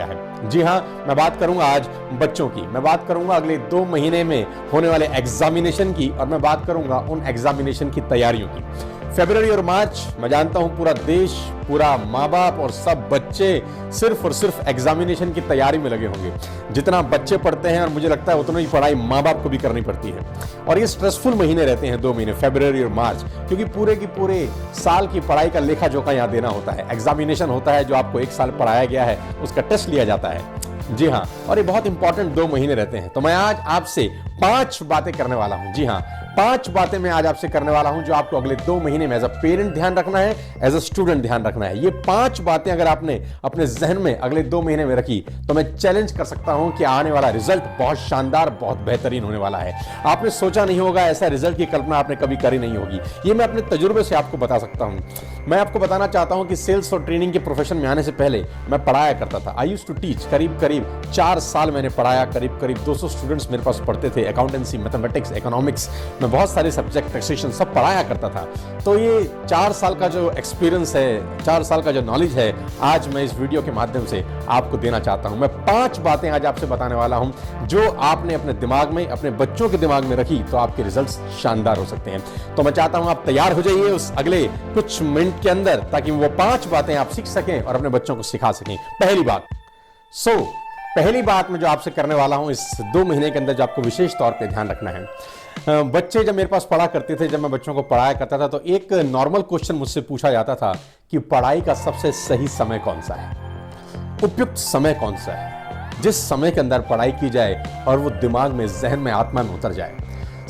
है। जी हाँ, मैं बात करूंगा आज बच्चों की, मैं बात करूंगा अगले 2 महीने में होने वाले एग्जामिनेशन की, और मैं बात करूंगा उन एग्जामिनेशन की तैयारियों की। फरवरी और मार्च, मैं जानता हूं पूरा देश, पूरा माँ बाप और सब बच्चे सिर्फ और सिर्फ एग्जामिनेशन की तैयारी में लगे होंगे। जितना बच्चे पढ़ते हैं और मुझे लगता है उतना ही पढ़ाई माँ बाप को भी करनी पड़ती है, और ये स्ट्रेसफुल महीने रहते हैं 2 महीने, फरवरी और मार्च, क्योंकि पूरे की पूरे साल की पढ़ाई का लेखा जोखा यहाँ देना होता है। एग्जामिनेशन होता है जो आपको 1 साल पढ़ाया गया है उसका टेस्ट लिया जाता है। जी हाँ, और ये बहुत इंपॉर्टेंट 2 महीने रहते हैं। तो मैं आज आपसे 5 बातें करने वाला हूं। जी हाँ, 5 बातें मैं आज आपसे करने वाला हूं जो आपको अगले 2 महीने में एज अ पेरेंट ध्यान रखना है, एज अ स्टूडेंट ध्यान रखना है। ये 5 बातें अगर आपने अपने जहन में अगले 2 महीने में रखी तो मैं चैलेंज कर सकता हूं कि आने वाला रिजल्ट बहुत शानदार, बहुत बेहतरीन होने वाला है। आपने सोचा नहीं होगा, ऐसा रिजल्ट की कल्पना आपने कभी करी नहीं होगी। ये मैं अपने तजुर्बे से आपको बता सकता हूं। मैं आपको बताना चाहता हूं कि सेल्स और ट्रेनिंग के प्रोफेशन में आने से पहले मैं पढ़ाया करता था। आई यूज्ड टू टीच, करीब 4 साल मैंने पढ़ाया, करीब 200 स्टूडेंट्स मेरे पास पढ़ते थे। अकाउंटेंसी, मैथमेटिक्स, इकोनॉमिक्स में बहुत सारे सब्जेक्ट, टैक्सेशन सब पढ़ाया करता था। तो ये 4 साल का जो एक्सपीरियंस है, 4 साल का जो नॉलेज है, आज मैं इस वीडियो के माध्यम से आपको देना चाहता हूं। मैं 5 बातें आज आपसे बताने वाला हूं जो आपने अपने दिमाग में, अपने बच्चों के दिमाग में रखी तो आपके रिजल्ट्स शानदार हो सकते हैं। तो मैं चाहता हूं आप तैयार हो जाइए उस अगले कुछ मिनट के अंदर, ताकि वो 5 बातें आप सीख सकें और अपने बच्चों को सिखा सकें। पहली बात, पहली बात मैं जो आपसे करने वाला हूं इस 2 महीने के अंदर, जो आपको विशेष तौर पे ध्यान रखना है। बच्चे जब मेरे पास पढ़ा करते थे, जब मैं बच्चों को पढ़ाया करता था, तो एक नॉर्मल क्वेश्चन मुझसे पूछा जाता था कि पढ़ाई का सबसे सही समय कौन सा है, उपयुक्त समय कौन सा है, जिस समय के अंदर पढ़ाई की जाए और वो दिमाग में, जहन में, आत्मा में उतर जाए।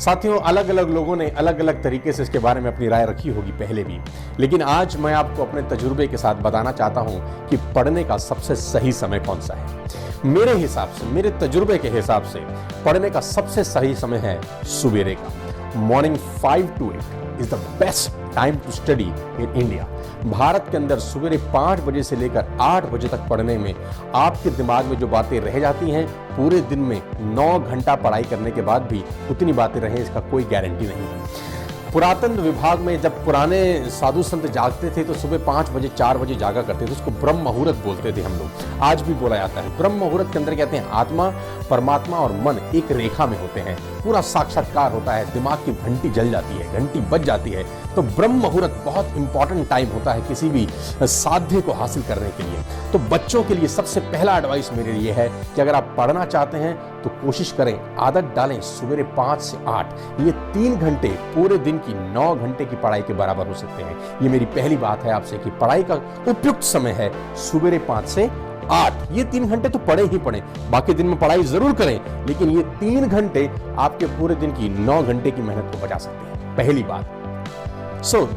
साथियों, अलग अलग लोगों ने अलग अलग तरीके से इसके बारे में अपनी राय रखी होगी पहले भी, लेकिन आज मैं आपको अपने तजुर्बे के साथ बताना चाहता हूं कि पढ़ने का सबसे सही समय कौन सा है। मेरे हिसाब से, मेरे तजुर्बे के हिसाब से पढ़ने का सबसे सही समय है सुबेरे का। Morning 5 to 8 is the best time to study in India. भारत के अंदर सुबेरे 5 बजे से लेकर 8 बजे तक पढ़ने में आपके दिमाग में जो बातें रह जाती हैं, पूरे दिन में 9 घंटा पढ़ाई करने के बाद भी उतनी बातें रहें, इसका कोई गारंटी नहीं है। पुरातन विभाग में जब पुराने साधु संत जागते थे तो सुबह 5 बजे 4 बजे जागा करते थे, उसको ब्रह्म मुहूर्त बोलते थे हम लोग, आज भी बोला जाता है। ब्रह्म मुहूर्त के अंदर कहते हैं आत्मा, परमात्मा और मन एक रेखा में होते हैं, पूरा साक्षात्कार होता है, दिमाग की घंटी जल जाती है, घंटी बज जाती है। तो ब्रह्म मुहूर्त बहुत इंपॉर्टेंट टाइम होता है किसी भी साध्य को हासिल करने के लिए। तो बच्चों के लिए सबसे पहला एडवाइस मेरे लिए है कि अगर आप पढ़ना चाहते हैं तो कोशिश करें, आदत डालें सुबह 5 से 8, ये 3 घंटे पूरे दिन की 9 घंटे की पढ़ाई के बराबर हो सकते हैं। ये मेरी पहली बात है आपसे कि पढ़ाई का उपयुक्त समय है सुबह 5 से 8। ये 3 घंटे तो पढ़े ही पढ़े, बाकी दिन में पढ़ाई जरूर करें, लेकिन ये 3 घंटे आपके पूरे दिन की 9 घंटे की मेहनत को बचा सकते हैं। पहली बात।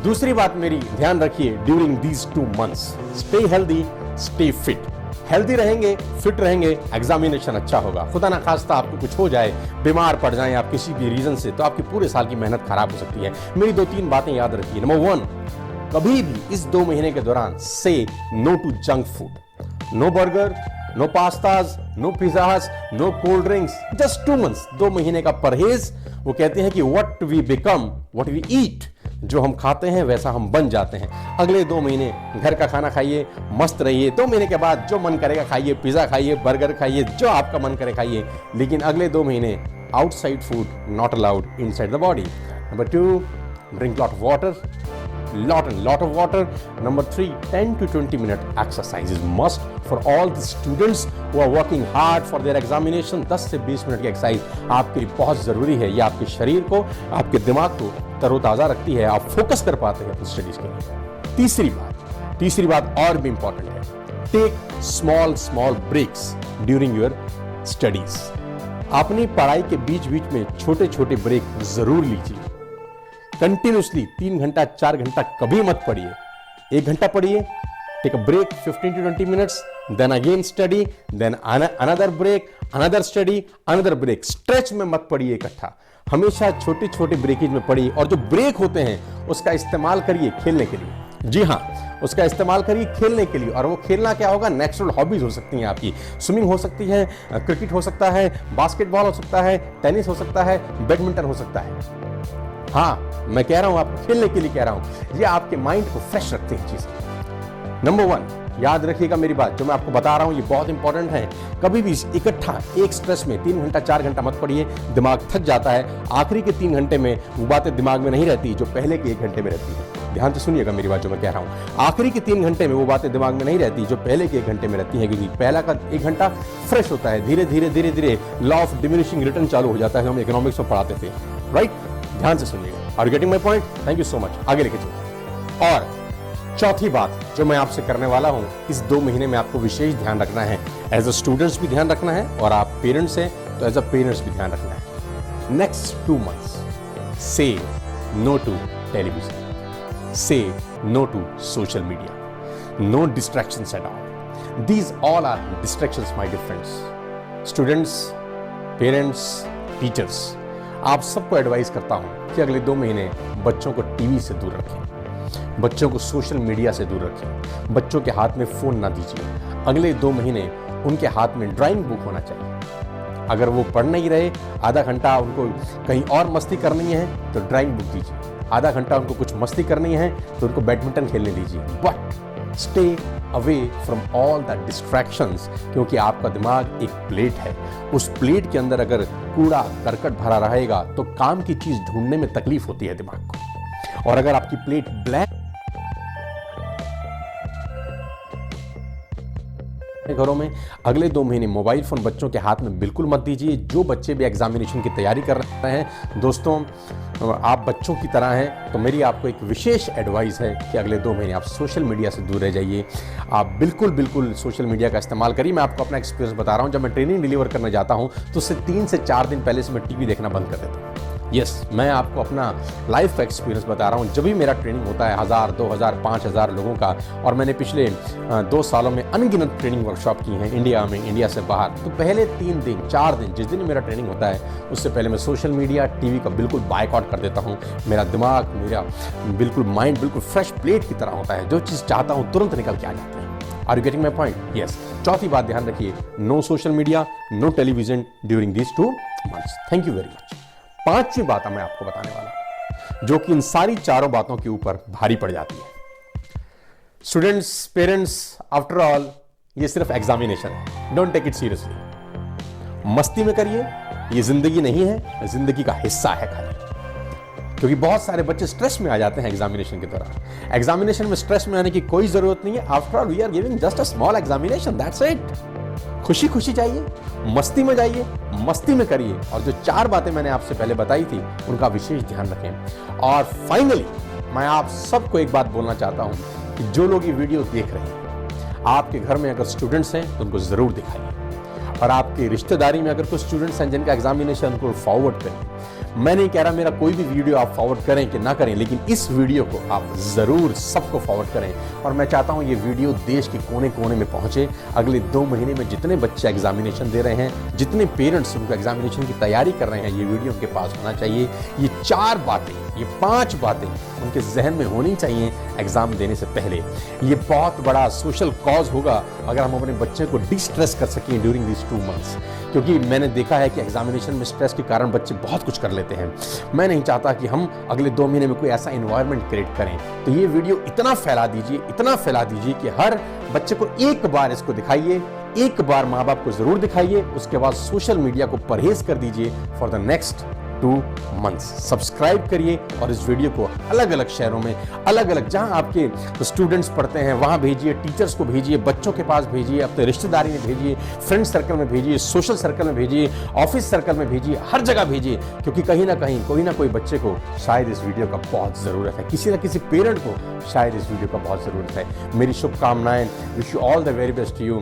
दूसरी बात मेरी, ध्यान रखिए, during these 2 months stay healthy, stay fit. Healthy रहेंगे, फिट रहेंगे, एग्जामिनेशन अच्छा होगा। खुदा ना खास्ता आपको कुछ हो जाए, बीमार पड़ जाएं आप किसी भी रीजन से, तो आपकी पूरे साल की मेहनत खराब हो सकती है। मेरी 2-3 बातें याद रखिए। नंबर 1, कभी भी इस 2 महीने के दौरान से no to junk food. No burger, no pastas, no pizzas, no cold drinks. Just 2 months, 2 महीने का परहेज। वो कहते हैं कि what we become what we eat, जो हम खाते हैं वैसा हम बन जाते हैं। अगले 2 महीने घर का खाना खाइए, मस्त रहिए। 2 महीने के बाद जो मन करेगा खाइए, पिज़्ज़ा खाइए, बर्गर खाइए, जो आपका मन करे खाइए, लेकिन अगले 2 महीने outside food not allowed inside the body. Number 2, drink lot of water, lot of water. Number 3, 10 to 20 minute exercise is must for all the students who are working hard for their examination. 10 से 20 minute की exercise आपके लिए बहुत जरूरी है। ये आपके शरीर को, आपके दिमाग को तरोताजा रखती है, आप फोकस कर पाते हैं अपनी स्टडीज के लिए। तीसरी बात और भी इंपॉर्टेंट है, take small breaks during your studies. अपनी पढ़ाई के बीच बीच में छोटे छोटे ब्रेक जरूर लीजिए। कंटिन्यूसली 3 घंटा 4 घंटा कभी मत पढ़िए। 1 घंटा पढ़िए, take a break 15 to 20 minutes, then again study, then another break, another study, another break. Stretch में मत पढ़िए इकट्ठा, हमेशा छोटे छोटे ब्रेकेज में पढ़िए। और जो ब्रेक होते हैं उसका इस्तेमाल करिए खेलने के लिए। जी हाँ, उसका इस्तेमाल करिए खेलने के लिए। और वो खेलना क्या होगा, नेचुरल हॉबीज हो सकती हैं आपकी। स्विमिंग हो सकती है, क्रिकेट हो सकता है, बास्केटबॉल हो सकता है, टेनिस हो सकता है, बैडमिंटन हो सकता है। हाँ, मैं कह रहा हूं आपको खेलने के लिए कह रहा हूं, ये आपके माइंड को फ्रेश रखते हैं चीजें। नंबर 1, याद रखिएगा मेरी बात, जो मैं आपको बता रहा हूं ये बहुत इंपॉर्टेंट है। कभी भी इकट्ठा एक स्ट्रेस में 3 घंटा 4 घंटा मत पढ़िए, दिमाग थक जाता है। आखिरी के 3 घंटे में वो बातें दिमाग में नहीं रहती जो पहले के 1 घंटे में रहती है। ध्यान से सुनिएगा मेरी बात जो मैं कह रहा हूं, आखिरी के 3 घंटे में वो बातें दिमाग में नहीं रहती जो पहले के 1 घंटे में रहती हैं, क्योंकि पहला का 1 घंटा फ्रेश होता है। धीरे धीरे लॉ ऑफ डिमिनिशिंग रिटर्न चालू हो जाता है, हम इकोनॉमिक्स में पढ़ाते थे, राइट। ध्यान से सुनिएगा। Are you getting my point? Thank you so much. आगे लेके चलते। और चौथी बात जो मैं आपसे करने वाला हूं, इस 2 महीने में आपको विशेष ध्यान रखना है। एज अ स्टूडेंट्स भी ध्यान रखना है, और आप पेरेंट्स हैं तो एज अ पेरेंट्स भी ध्यान रखना है। नेक्स्ट 2 months से no to television, say no to social media, no distractions at all. These all are distractions, my dear friends. Students, parents, teachers, आप सबको एडवाइस करता हूं कि अगले 2 महीने बच्चों को टीवी से दूर रखें, बच्चों को सोशल मीडिया से दूर रखें, बच्चों के हाथ में फोन ना दीजिए। अगले 2 महीने उनके हाथ में ड्राइंग बुक होना चाहिए। अगर वो पढ़ नहीं रहे, आधा घंटा उनको कहीं और मस्ती करनी है तो ड्राइंग बुक दीजिए। आधा घंटा उनको कुछ मस्ती करनी है तो उनको बैडमिंटन खेलने दीजिए, but stay away from all the distractions, क्योंकि आपका दिमाग एक प्लेट है। उस प्लेट के अंदर अगर कूड़ा करकट भरा रहेगा तो काम की चीज ढूंढने में तकलीफ होती है दिमाग को। और अगर आपकी प्लेट ब्लैक, घरों में अगले 2 महीने मोबाइल फोन बच्चों के हाथ में बिल्कुल मत दीजिए। जो बच्चे भी एग्जामिनेशन की तैयारी कर रहे हैं, दोस्तों आप बच्चों की तरह हैं, तो मेरी आपको एक विशेष एडवाइस है कि अगले 2 महीने आप सोशल मीडिया से दूर रह जाइए। आप बिल्कुल सोशल मीडिया का इस्तेमाल करिए। मैं आपको अपना एक्सपीरियंस बता रहा हूं, जब मैं ट्रेनिंग डिलीवर करने जाता हूं तो उससे 3 से 4 दिन पहले से मैं टीवी देखना बंद कर देता हूं। यस, मैं आपको अपना लाइफ का एक्सपीरियंस बता रहा हूं। जब भी मेरा ट्रेनिंग होता है 1000, 2000, 5000 लोगों का, और मैंने पिछले 2 सालों में अनगिनत ट्रेनिंग वर्कशॉप की हैं इंडिया में, इंडिया से बाहर, तो पहले 3 दिन 4 दिन जिस दिन मेरा ट्रेनिंग होता है उससे पहले मैं सोशल मीडिया, टीवी का बिल्कुल बायकॉट कर देता हूं। मेरा दिमाग, मेरा बिल्कुल माइंड बिल्कुल फ्रेश प्लेट की तरह होता है। जो चीज़ चाहता हूं तुरंत निकल के आ जाता है। Are you getting my point? Yes. चौथी बात ध्यान रखिए, no social media, no television during this 2 months। Thank you very much. 5वीं बात मैं आपको बताने वाला हूं, जो कि इन सारी 4 बातों के ऊपर भारी पड़ जाती है। स्टूडेंट्स, पेरेंट्स, आफ्टर ऑल ये सिर्फ एग्जामिनेशन है, डोंट टेक इट सीरियसली। मस्ती में करिए, ये जिंदगी नहीं है, जिंदगी का हिस्सा है खाली। क्योंकि बहुत सारे बच्चे स्ट्रेस में आ जाते हैं एग्जामिनेशन के दौरान। एग्जामिनेशन में स्ट्रेस में आने की कोई जरूरत नहीं है। After all we are giving just a small examination, that's it. खुशी खुशी जाइए, मस्ती में जाइए, मस्ती में करिए, और जो 4 बातें मैंने आपसे पहले बताई थी उनका विशेष ध्यान रखें। और फाइनली मैं आप सबको एक बात बोलना चाहता हूं कि जो लोग ये वीडियो देख रहे हैं, आपके घर में अगर स्टूडेंट्स हैं तो उनको जरूर दिखाइए, और आपकी रिश्तेदारी में अगर कुछ स्टूडेंट्स हैं जिनका एग्जामिनेशन, उनको फॉरवर्ड करें। मैं नहीं कह रहा मेरा कोई भी वीडियो आप फॉरवर्ड करें कि ना करें, लेकिन इस वीडियो को आप जरूर सबको फॉरवर्ड करें। और मैं चाहता हूं ये वीडियो देश के कोने कोने में पहुंचे। अगले 2 महीने में जितने बच्चे एग्जामिनेशन दे रहे हैं, जितने पेरेंट्स उनको एग्जामिनेशन की तैयारी कर रहे हैं, ये वीडियो उनके पास होना चाहिए। ये 4 बातें, ये 5 बातें उनके जहन में होनी चाहिए एग्जाम देने से पहले। ये बहुत बड़ा सोशल कॉज होगा अगर हम अपने बच्चे को डिस्ट्रेस कर सकें ड्यूरिंग दिस 2 months। क्योंकि मैंने देखा है कि एग्जामिनेशन में स्ट्रेस के कारण बच्चे बहुत कुछ कर लेते हैं। मैं नहीं चाहता कि हम अगले 2 महीने में कोई ऐसा एनवायरनमेंट क्रिएट करें। तो ये वीडियो इतना फैला दीजिए, इतना फैला दीजिए कि हर बच्चे को एक बार इसको दिखाइए, एक बार माँ बाप को जरूर दिखाइए, उसके बाद सोशल मीडिया को परहेज कर दीजिए for the next 2 months। Subscribe करिए और इस वीडियो को अलग अलग शहरों में, अलग अलग जहां आपके स्टूडेंट्स पढ़ते हैं वहां भेजिए, टीचर्स को भेजिए, बच्चों के पास भेजिए, अपने रिश्तेदारी में भेजिए, फ्रेंड सर्कल में भेजिए, सोशल सर्कल में भेजिए, ऑफिस सर्कल में भेजिए, हर जगह भेजिए। क्योंकि कहीं ना कहीं कोई ना कोई बच्चे को शायद इस वीडियो का बहुत ज़रूरत है, किसी ना किसी पेरेंट को शायद इस वीडियो का बहुत ज़रूरत है। मेरी शुभकामनाएं, wish you all the very best to you.